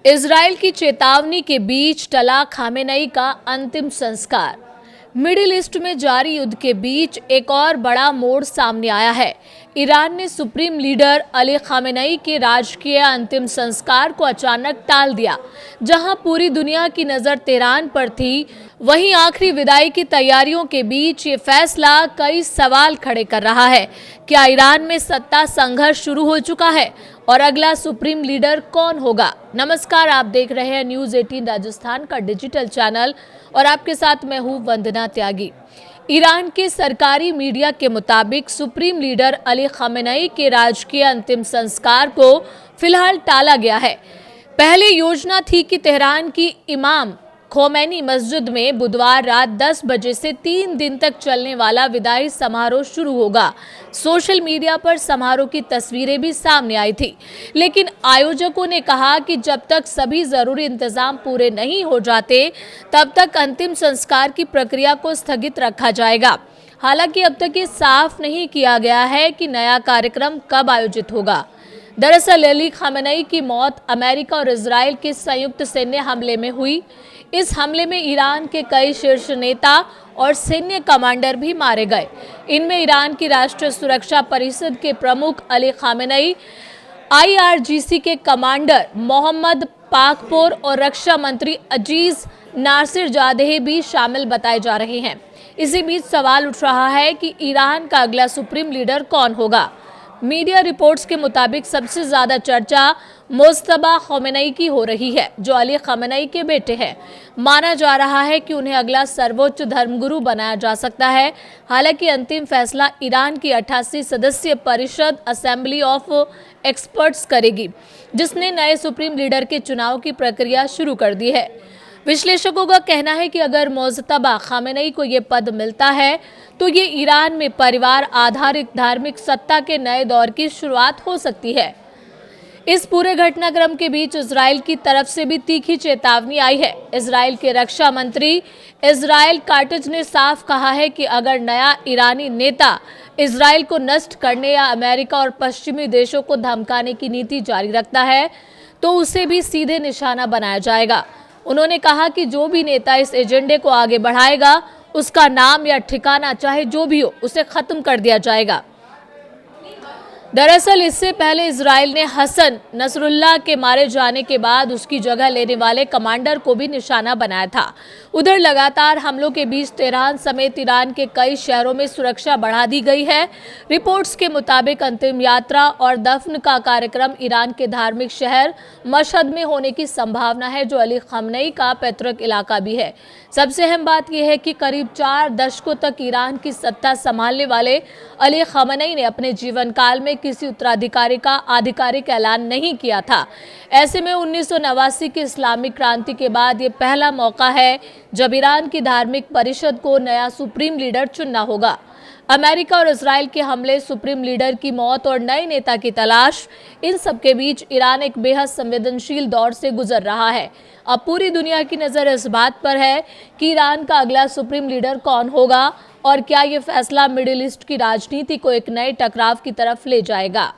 Israel की चेतावनी के बीच टला खामेनेई का अंतिम संस्कार। मिडिल ईस्ट में जारी युद्ध के बीच एक और बड़ा मोड़ सामने आया है। ईरान ने सुप्रीम लीडर अली खामेनेई के राजकीय अंतिम संस्कार को अचानक टाल दिया। जहां पूरी दुनिया की नजर तेहरान पर थी, वहीं आखिरी विदाई की तैयारियों के बीच ये फैसला कई सवाल खड़े कर रहा है। क्या ईरान में सत्ता संघर्ष शुरू हो चुका है और अगला सुप्रीम लीडर कौन होगा? नमस्कार, आप देख रहे हैं न्यूज़ 18 राजस्थान का डिजिटल चैनल और आपके साथ मैं हूं वंदना त्यागी। ईरान के सरकारी मीडिया के मुताबिक सुप्रीम लीडर अली खामेनेई के राजकीय अंतिम संस्कार को फिलहाल टाला गया है। पहले योजना थी कि तेहरान की इमाम खोमेनी मस्जिद में बुधवार रात 10 बजे से 3 दिन तक चलने वाला विदाई समारोह शुरू होगा। सोशल मीडिया पर समारोह की तस्वीरें भी सामने आई थी, लेकिन आयोजकों ने कहा कि जब तक सभी जरूरी इंतजाम पूरे नहीं हो जाते, तब तक अंतिम संस्कार की प्रक्रिया को स्थगित रखा जाएगा। हालांकि अब तक ये साफ नहीं किया गया है कि नया कार्यक्रम कब आयोजित होगा। दरअसल अली खामेनेई की मौत अमेरिका और इजराइल के संयुक्त सैन्य हमले में हुई। इस हमले में ईरान के कई शीर्ष नेता और सैन्य कमांडर भी मारे गए। इनमें ईरान की राष्ट्रीय सुरक्षा परिषद के प्रमुख अली खामेनेई, IRGC के कमांडर मोहम्मद पाकपोर और रक्षा मंत्री अजीज नासिरजादेह भी शामिल बताए जा रहे हैं। इसी बीच सवाल उठ रहा है कि ईरान का अगला सुप्रीम लीडर कौन होगा। मीडिया रिपोर्ट्स के मुताबिक सबसे ज्यादा चर्चा मुज्तबा खोमेनी की हो रही है, जो अली खामेनेई के बेटे हैं। माना जा रहा है कि उन्हें अगला सर्वोच्च धर्मगुरु बनाया जा सकता है। हालांकि अंतिम फैसला ईरान की 88 सदस्यीय परिषद असेंबली ऑफ एक्सपर्ट्स करेगी, जिसने नए सुप्रीम लीडर के चुनाव की प्रक्रिया शुरू कर दी है। विश्लेषकों का कहना है कि अगर मुज्तबा खामेनेई को ये पद मिलता है, तो ये ईरान में परिवार आधारित धार्मिक सत्ता के नए दौर की शुरुआत हो सकती है। इस पूरे घटनाक्रम के बीच इजराइल की तरफ से भी तीखी चेतावनी आई है। इजराइल के रक्षा मंत्री इजराइल काटिज ने साफ कहा है कि अगर नया ईरानी नेता इजराइल को नष्ट करने या अमेरिका और पश्चिमी देशों को धमकाने की नीति जारी रखता है, तो उसे भी सीधे निशाना बनाया जाएगा। उन्होंने कहा कि जो भी नेता इस एजेंडे को आगे बढ़ाएगा, उसका नाम या ठिकाना चाहे जो भी हो, उसे खत्म कर दिया जाएगा। दरअसल इससे पहले इजराइल ने हसन नसरुल्लाह के मारे जाने के बाद उसकी जगह लेने वाले कमांडर को भी निशाना बनाया था। उधर लगातार हमलों के बीच तेहरान समेत ईरान के कई शहरों में सुरक्षा बढ़ा दी गई है। रिपोर्ट्स के मुताबिक अंतिम यात्रा और दफन का कार्यक्रम ईरान के धार्मिक शहर मशहद में होने की संभावना है, जो अली खामेनेई का पैतृक इलाका भी है। सबसे अहम बात यह है कि करीब 4 दशकों तक ईरान की सत्ता संभालने वाले अली खामेनेई ने अपने जीवन काल में किसी उत्तराधिकारी का आधिकारिक ऐलान नहीं किया था। ऐसे में 1989 की इस्लामिक क्रांति के बाद ये पहला मौका है जब ईरान की धार्मिक परिषद को नया सुप्रीम लीडर चुनना होगा। अमेरिका और इजराइल के हमले, सुप्रीम लीडर की मौत और नए नेता की तलाश, इन सब के बीच ईरान एक बेहद संवेदनशील दौर से गुजर रहा है। अब पूरी दुनिया की नज़र इस बात पर है कि ईरान का अगला सुप्रीम लीडर कौन होगा और क्या ये फैसला मिडिल ईस्ट की राजनीति को एक नए टकराव की तरफ ले जाएगा।